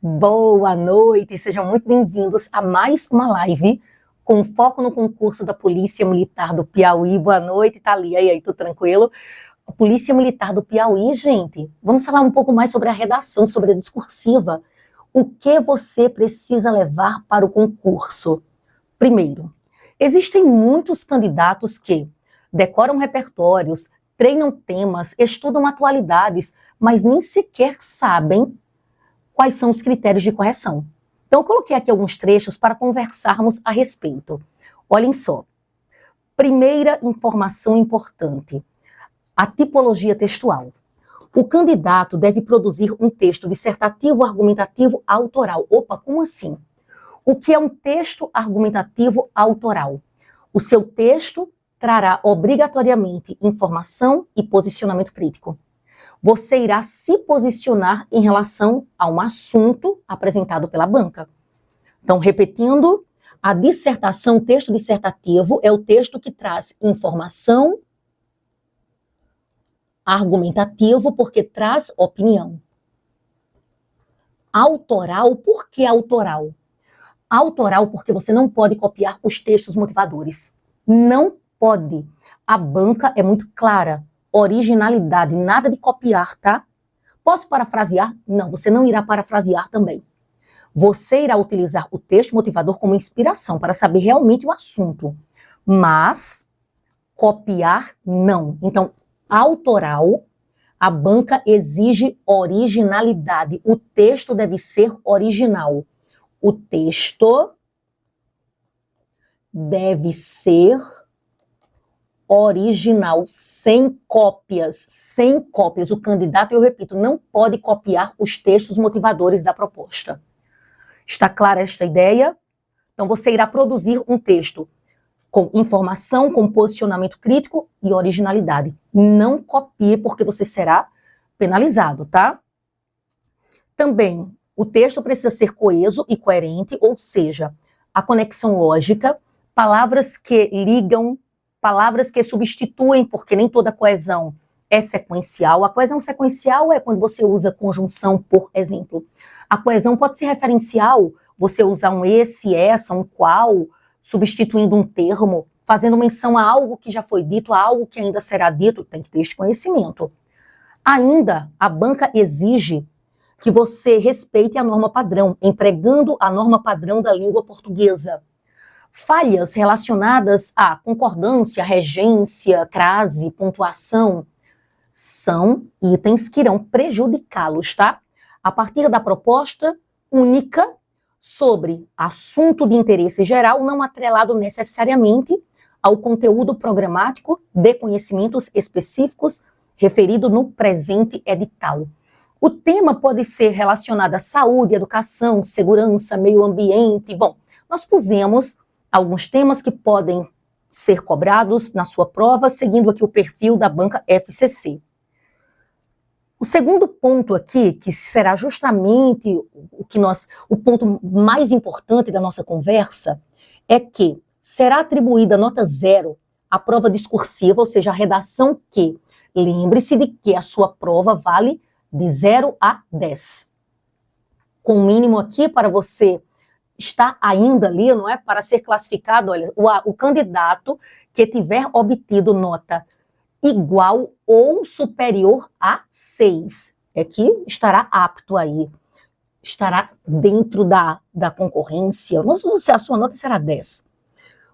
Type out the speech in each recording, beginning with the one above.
Boa noite, sejam muito bem-vindos a mais uma live com foco no concurso da Polícia Militar do Piauí. Boa noite, Thalia. E aí, tudo tranquilo? A Polícia Militar do Piauí, gente, vamos falar um pouco mais sobre a redação, sobre a discursiva. O que você precisa levar para o concurso? Primeiro, existem muitos candidatos que decoram repertórios, treinam temas, estudam atualidades, mas nem sequer sabem quais são os critérios de correção. Então, eu coloquei aqui alguns trechos para conversarmos a respeito. Olhem só. Primeira informação importante: a tipologia textual. O candidato deve produzir um texto dissertativo, argumentativo, autoral. Opa, como assim? O que é um texto argumentativo autoral? O seu texto trará obrigatoriamente informação e posicionamento crítico. Você irá se posicionar em relação a um assunto apresentado pela banca. Então, repetindo, a dissertação, o texto dissertativo, é o texto que traz informação, argumentativo, porque traz opinião. Autoral, por que autoral? Autoral, porque você não pode copiar os textos motivadores. Não pode. A banca é muito clara. Originalidade, nada de copiar, tá? Posso parafrasear? Não, você não irá parafrasear também. Você irá utilizar o texto motivador como inspiração para saber realmente o assunto, mas copiar, não. Então, autoral, a banca exige originalidade. O texto deve ser original. O texto deve ser original, sem cópias, sem cópias. O candidato, eu repito, não pode copiar os textos motivadores da proposta. Está clara esta ideia? Então, você irá produzir um texto com informação, com posicionamento crítico e originalidade. Não copie, porque você será penalizado, tá? Também, o texto precisa ser coeso e coerente, ou seja, a conexão lógica, palavras que ligam, palavras que substituem, porque nem toda coesão é sequencial. A coesão sequencial é quando você usa conjunção, por exemplo. A coesão pode ser referencial, você usar um esse, essa, um qual, substituindo um termo, fazendo menção a algo que já foi dito, a algo que ainda será dito, tem que ter este conhecimento. Ainda, a banca exige que você respeite a norma padrão, empregando a norma padrão da língua portuguesa. Falhas relacionadas à concordância, regência, crase, pontuação, são itens que irão prejudicá-los, tá? A partir da proposta única sobre assunto de interesse geral, não atrelado necessariamente ao conteúdo programático de conhecimentos específicos referido no presente edital. O tema pode ser relacionado à saúde, educação, segurança, meio ambiente. Bom, nós pusemos alguns temas que podem ser cobrados na sua prova, seguindo aqui o perfil da banca FCC. O segundo ponto aqui, que será justamente o ponto mais importante da nossa conversa, é que será atribuída nota 0 à prova discursiva, ou seja, a redação que, lembre-se de que a sua prova vale de 0 a 10. Com o mínimo aqui para você estar ainda ali, não é? Para ser classificado, olha, o candidato que tiver obtido nota igual ou superior a 6, é que estará apto aí, estará dentro da concorrência. Não sei se a sua nota será 10.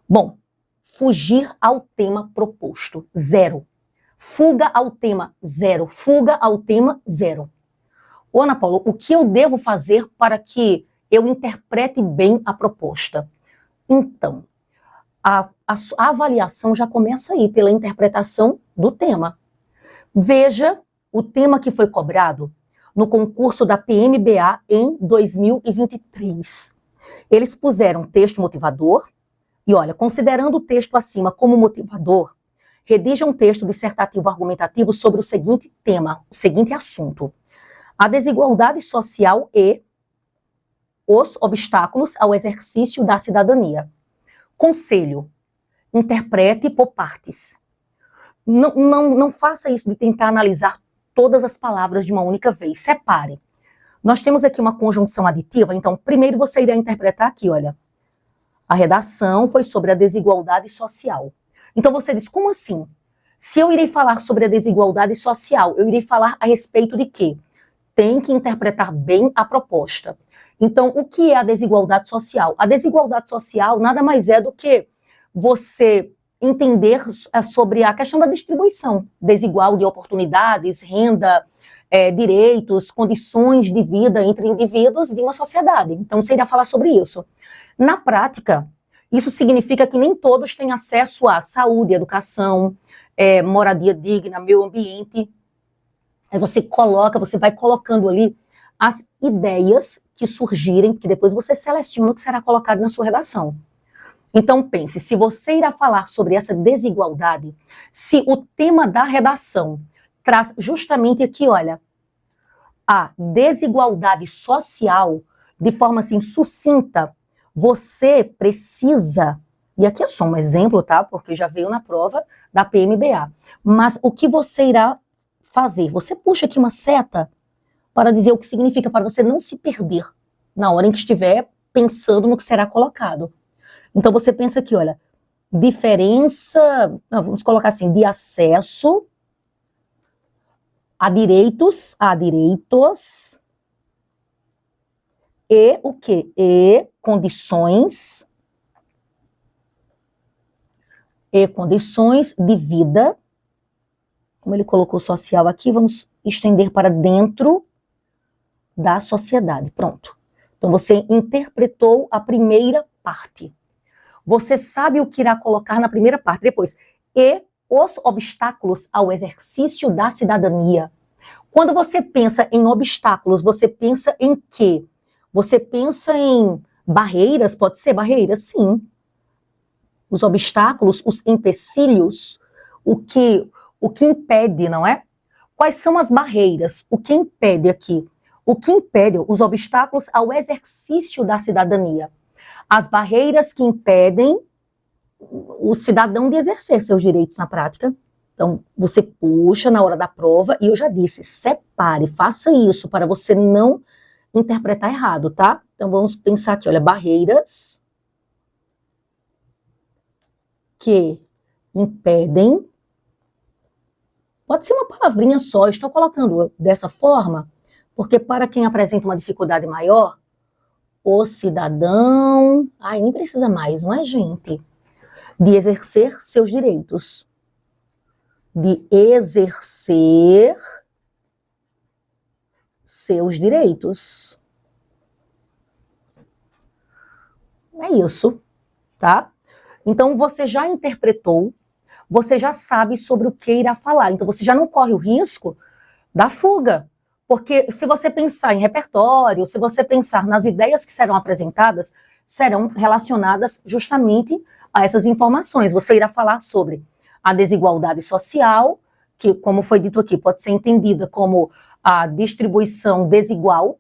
Bom, fugir ao tema proposto, 0. Fuga ao tema, 0. Fuga ao tema, 0. Ô, Ana Paula, o que eu devo fazer para que eu interprete bem a proposta? Então, a avaliação já começa aí pela interpretação do tema. Veja o tema que foi cobrado no concurso da PMBA em 2023. Eles puseram texto motivador e, olha, considerando o texto acima como motivador, redija um texto dissertativo argumentativo sobre o seguinte tema, o seguinte assunto: a desigualdade social e os obstáculos ao exercício da cidadania. Conselho: interprete por partes. Não faça isso de tentar analisar todas as palavras de uma única vez. Separe. Nós temos aqui uma conjunção aditiva, então primeiro você irá interpretar aqui, olha. A redação foi sobre a desigualdade social. Então você diz, como assim? Se eu irei falar sobre a desigualdade social, eu irei falar a respeito de quê? Tem que interpretar bem a proposta. Então, o que é a desigualdade social? A desigualdade social nada mais é do que você entender sobre a questão da distribuição desigual de oportunidades, renda, direitos, condições de vida entre indivíduos de uma sociedade. Então, você irá falar sobre isso. Na prática, isso significa que nem todos têm acesso à saúde, educação, moradia digna, meio ambiente. Aí você vai colocando ali as ideias que surgirem, que depois você seleciona o que será colocado na sua redação. Então pense, se você irá falar sobre essa desigualdade, se o tema da redação traz justamente aqui, olha, a desigualdade social, de forma assim sucinta, você precisa, e aqui é só um exemplo, tá? Porque já veio na prova da PMBA, mas o que você irá fazer? Você puxa aqui uma seta para dizer o que significa, para você não se perder na hora em que estiver pensando no que será colocado. Então você pensa aqui, olha, diferença, vamos colocar assim, de acesso a direitos e o quê? E condições de vida. Como ele colocou social aqui, vamos estender para dentro da sociedade. Pronto. Então você interpretou a primeira parte. Você sabe o que irá colocar na primeira parte. Depois, e os obstáculos ao exercício da cidadania. Quando você pensa em obstáculos, você pensa em quê? Você pensa em barreiras? Pode ser barreiras? Sim. Os obstáculos, os empecilhos, o que impede, não é? Quais são as barreiras? O que impede aqui? O que impede os obstáculos ao exercício da cidadania? As barreiras que impedem o cidadão de exercer seus direitos na prática. Então, você puxa na hora da prova, e eu já disse, separe, faça isso para você não interpretar errado, tá? Então, vamos pensar aqui, olha, barreiras que impedem, pode ser uma palavrinha só, estou colocando dessa forma, porque para quem apresenta uma dificuldade maior, o cidadão, nem precisa mais, não é, gente? De exercer seus direitos. De exercer seus direitos. É isso, tá? Então você já interpretou, você já sabe sobre o que irá falar, então você já não corre o risco da fuga. Porque se você pensar em repertório, se você pensar nas ideias que serão apresentadas, serão relacionadas justamente a essas informações. Você irá falar sobre a desigualdade social, que, como foi dito aqui, pode ser entendida como a distribuição desigual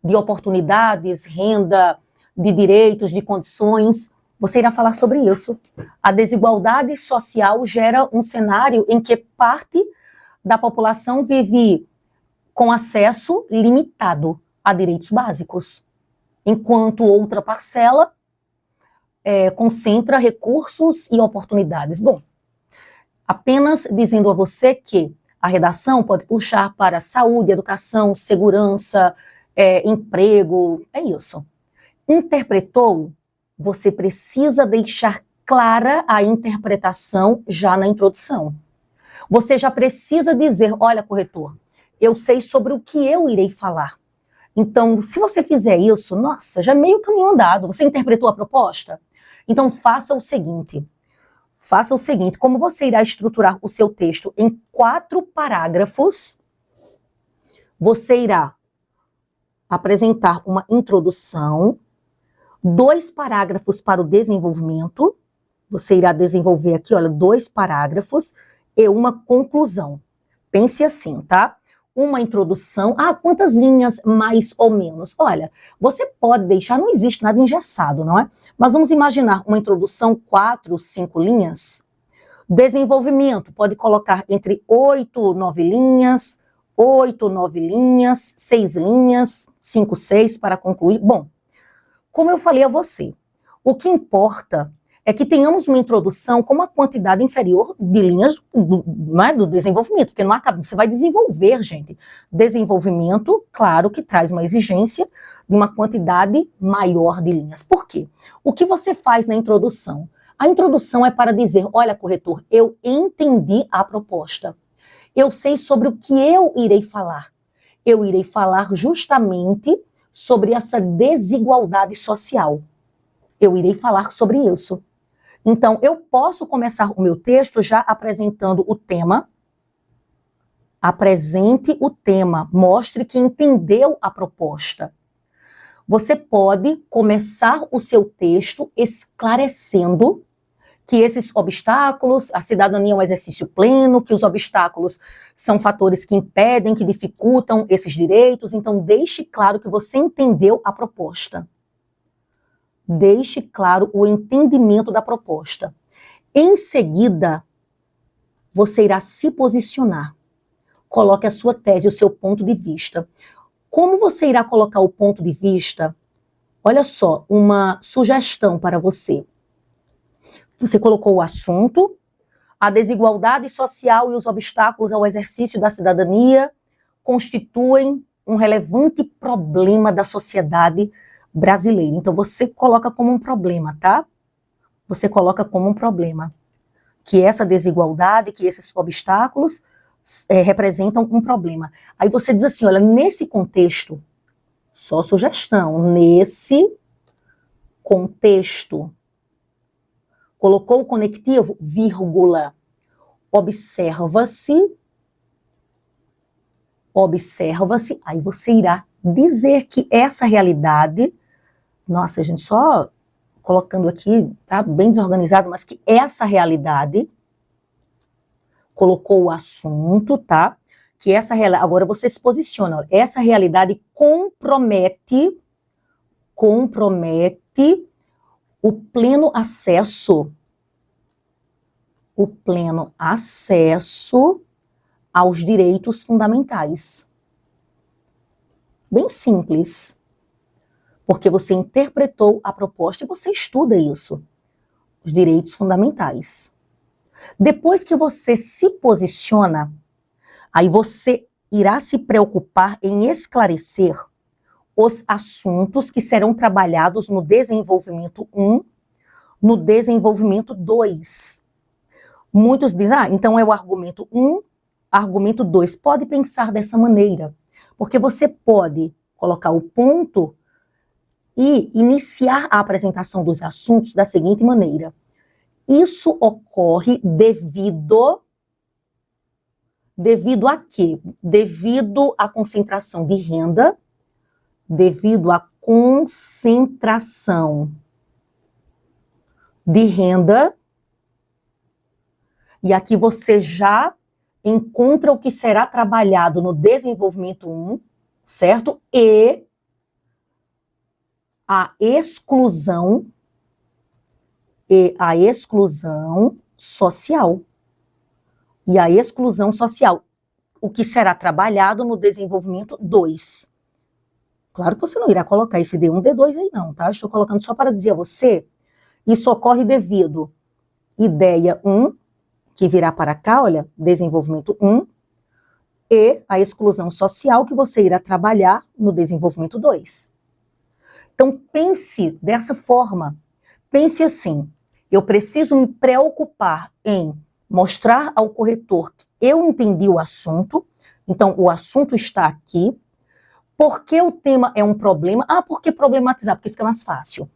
de oportunidades, renda, de direitos, de condições. Você irá falar sobre isso. A desigualdade social gera um cenário em que parte da população vive com acesso limitado a direitos básicos, enquanto outra parcela concentra recursos e oportunidades. Bom, apenas dizendo a você que a redação pode puxar para saúde, educação, segurança, emprego, é isso. Interpretou? Você precisa deixar clara a interpretação já na introdução. Você já precisa dizer, olha, corretor, eu sei sobre o que eu irei falar. Então, se você fizer isso, nossa, já é meio caminho andado. Você interpretou a proposta? Então, faça o seguinte, como você irá estruturar o seu texto em 4 parágrafos, você irá apresentar uma introdução, 2 parágrafos para o desenvolvimento, você irá desenvolver aqui, olha, 2 parágrafos e uma conclusão. Pense assim, tá? Uma introdução, quantas linhas mais ou menos? Olha, você pode deixar, não existe nada engessado, não é? Mas vamos imaginar uma introdução, 4, 5 linhas. Desenvolvimento, pode colocar entre 8, 9 linhas, 8, 9 linhas, 6 linhas, 5, 6 para concluir. Bom, como eu falei a você, o que importa é que tenhamos uma introdução com uma quantidade inferior de linhas do desenvolvimento, porque não acaba, você vai desenvolver, gente. Desenvolvimento, claro que traz uma exigência de uma quantidade maior de linhas. Por quê? O que você faz na introdução? A introdução é para dizer, olha, corretor, eu entendi a proposta. Eu sei sobre o que eu irei falar. Eu irei falar justamente sobre essa desigualdade social. Eu irei falar sobre isso. Então, eu posso começar o meu texto já apresentando o tema. Apresente o tema, mostre que entendeu a proposta. Você pode começar o seu texto esclarecendo que esses obstáculos, a cidadania é um exercício pleno, que os obstáculos são fatores que impedem, que dificultam esses direitos. Então, deixe claro que você entendeu a proposta. Deixe claro o entendimento da proposta. Em seguida, você irá se posicionar. Coloque a sua tese, o seu ponto de vista. Como você irá colocar o ponto de vista? Olha só, uma sugestão para você. Você colocou o assunto, a desigualdade social e os obstáculos ao exercício da cidadania constituem um relevante problema da sociedade brasileira. Então, você coloca como um problema, tá? Você coloca como um problema. Que essa desigualdade, que esses obstáculos representam um problema. Aí você diz assim, olha, nesse contexto, só sugestão, nesse contexto, colocou o conectivo, vírgula, observa-se, aí você irá dizer que essa realidade, nossa, gente, só colocando aqui, tá bem desorganizado, mas que essa realidade, colocou o assunto, tá? Que essa realidade, agora você se posiciona, essa realidade compromete o pleno acesso aos direitos fundamentais. Bem simples. Porque você interpretou a proposta e você estuda isso. Os direitos fundamentais. Depois que você se posiciona, aí você irá se preocupar em esclarecer os assuntos que serão trabalhados no desenvolvimento 1, no desenvolvimento 2. Muitos dizem, então é o argumento 1, argumento 2. Pode pensar dessa maneira, porque você pode colocar o ponto e iniciar a apresentação dos assuntos da seguinte maneira. Isso ocorre devido a quê? Devido à concentração de renda, devido à concentração de renda, e aqui você já encontra o que será trabalhado no desenvolvimento 1, certo? E a exclusão social. E a exclusão social, o que será trabalhado no desenvolvimento 2. Claro que você não irá colocar esse D1, D2 aí não, tá? Estou colocando só para dizer a você, isso ocorre devido ideia 1, que virá para cá, olha, desenvolvimento 1, e a exclusão social que você irá trabalhar no desenvolvimento 2. Então, pense dessa forma. Pense assim, eu preciso me preocupar em mostrar ao corretor que eu entendi o assunto, então o assunto está aqui. Por que o tema é um problema? Ah, por que problematizar? Porque fica mais fácil.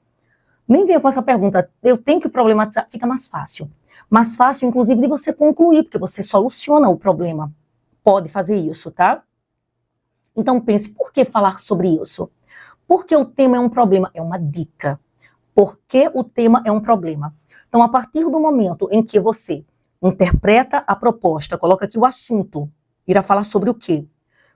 Nem venha com essa pergunta, eu tenho que problematizar, fica mais fácil. Mais fácil, inclusive, de você concluir, porque você soluciona o problema. Pode fazer isso, tá? Então pense, por que falar sobre isso? Porque o tema é um problema, é uma dica. Por que o tema é um problema? Então, a partir do momento em que você interpreta a proposta, coloca aqui o assunto, irá falar sobre o quê?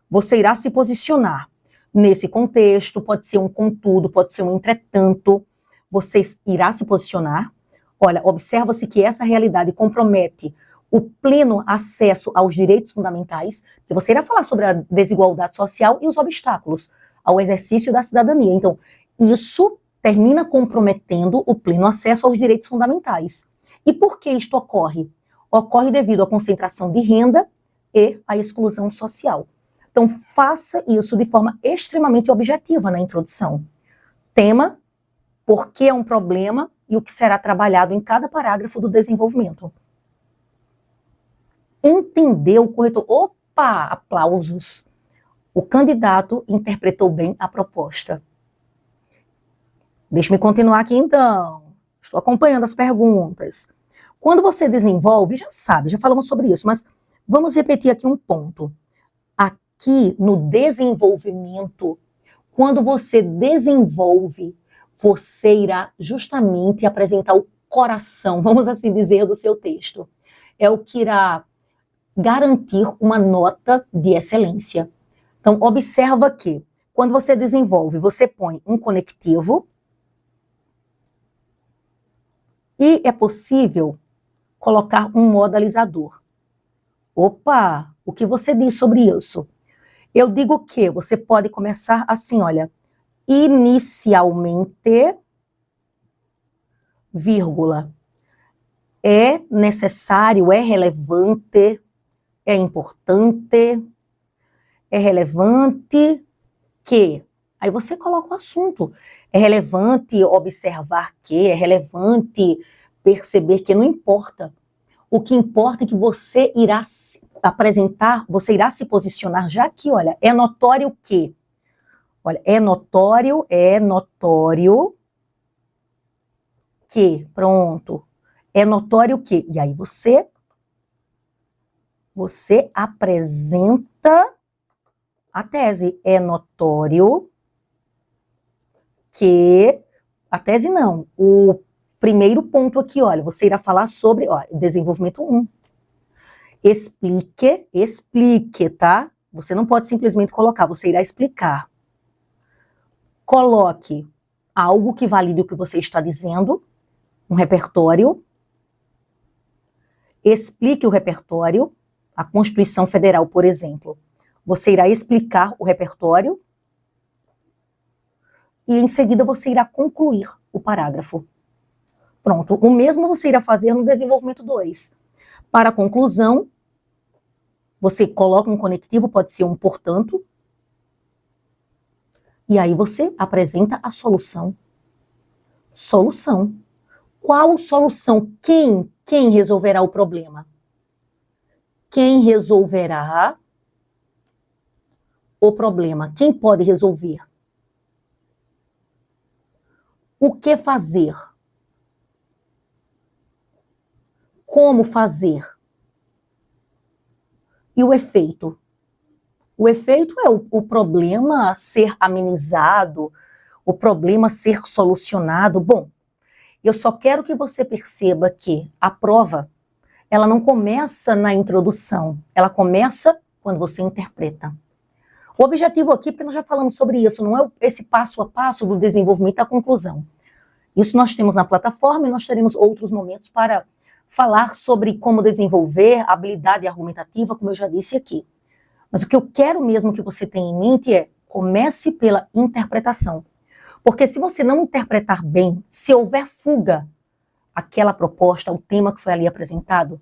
Você irá se posicionar nesse contexto, pode ser um contudo, pode ser um entretanto, você irá se posicionar. Olha, observa-se que essa realidade compromete o pleno acesso aos direitos fundamentais, que você irá falar sobre a desigualdade social e os obstáculos ao exercício da cidadania. Então, isso termina comprometendo o pleno acesso aos direitos fundamentais. E por que isto ocorre? Ocorre devido à concentração de renda e à exclusão social. Então, faça isso de forma extremamente objetiva na introdução. Tema, por que é um problema e o que será trabalhado em cada parágrafo do desenvolvimento. Entendeu o corretor? Opa, aplausos. O candidato interpretou bem a proposta. Deixa-me continuar aqui então. Estou acompanhando as perguntas. Quando você desenvolve, já sabe, já falamos sobre isso, mas vamos repetir aqui um ponto. Aqui no desenvolvimento, quando você desenvolve, você irá justamente apresentar o coração, vamos assim dizer, do seu texto. É o que irá garantir uma nota de excelência. Então, observa que, quando você desenvolve, você põe um conectivo e é possível colocar um modalizador. Opa, o que você diz sobre isso? Eu digo que você pode começar assim, olha, inicialmente, vírgula, é necessário, é relevante, é importante, é relevante que... Aí você coloca o assunto. É relevante observar que, é relevante perceber que, não importa. O que importa é que você irá apresentar, você irá se posicionar, já que, olha, é notório que... Olha, é notório que, pronto, é notório que, e aí você apresenta a tese, é notório que, a tese não, o primeiro ponto aqui, olha, você irá falar sobre, ó, desenvolvimento 1. Explique, tá? Você não pode simplesmente colocar, você irá explicar. Coloque algo que valide o que você está dizendo, um repertório. Explique o repertório. A Constituição Federal, por exemplo. Você irá explicar o repertório e em seguida você irá concluir o parágrafo. Pronto, o mesmo você irá fazer no desenvolvimento 2. Para a conclusão, você coloca um conectivo, pode ser um portanto, e aí você apresenta a solução. Solução. Qual solução? Quem resolverá o problema? Quem resolverá o problema? Quem pode resolver? O que fazer? Como fazer? E o efeito? O efeito é o problema ser amenizado, o problema ser solucionado. Bom, eu só quero que você perceba que a prova, ela não começa na introdução, ela começa quando você interpreta. O objetivo aqui, porque nós já falamos sobre isso, não é esse passo a passo do desenvolvimento à conclusão. Isso nós temos na plataforma e nós teremos outros momentos para falar sobre como desenvolver a habilidade argumentativa, como eu já disse aqui. Mas o que eu quero mesmo que você tenha em mente é, comece pela interpretação. Porque se você não interpretar bem, se houver fuga àquela proposta, ao tema que foi ali apresentado,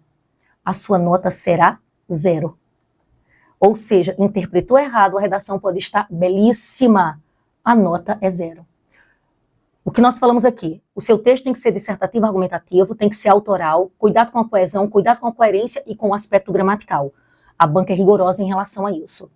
a sua nota será 0. Ou seja, interpretou errado, a redação pode estar belíssima, a nota é 0. O que nós falamos aqui, o seu texto tem que ser dissertativo, argumentativo, tem que ser autoral, cuidado com a coesão, cuidado com a coerência e com o aspecto gramatical. A banca é rigorosa em relação a isso.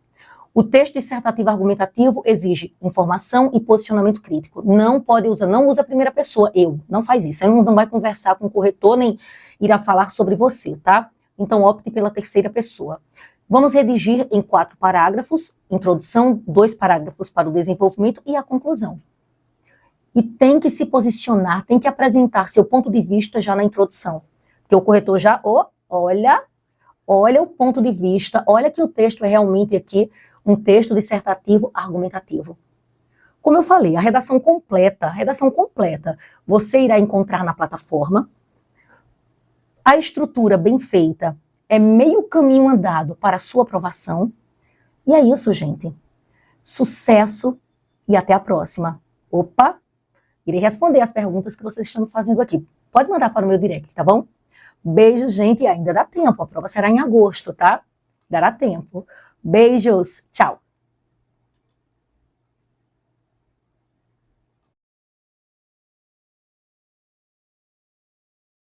O texto dissertativo argumentativo exige informação e posicionamento crítico. Não pode usar, não usa a primeira pessoa, eu. Não faz isso. Você não vai conversar com o corretor, nem irá falar sobre você, tá? Então opte pela terceira pessoa. Vamos redigir em 4 parágrafos, introdução, 2 parágrafos para o desenvolvimento e a conclusão. E tem que se posicionar, tem que apresentar seu ponto de vista já na introdução. Porque o corretor já, olha o ponto de vista, olha que o texto é realmente aqui um texto dissertativo argumentativo. Como eu falei, a redação completa, você irá encontrar na plataforma. A estrutura bem feita é meio caminho andado para a sua aprovação. E é isso, gente. Sucesso e até a próxima. Opa! Irei responder as perguntas que vocês estão fazendo aqui. Pode mandar para o meu direct, tá bom? Beijo, gente, e ainda dá tempo. A prova será em agosto, tá? Dará tempo. Beijos. Tchau.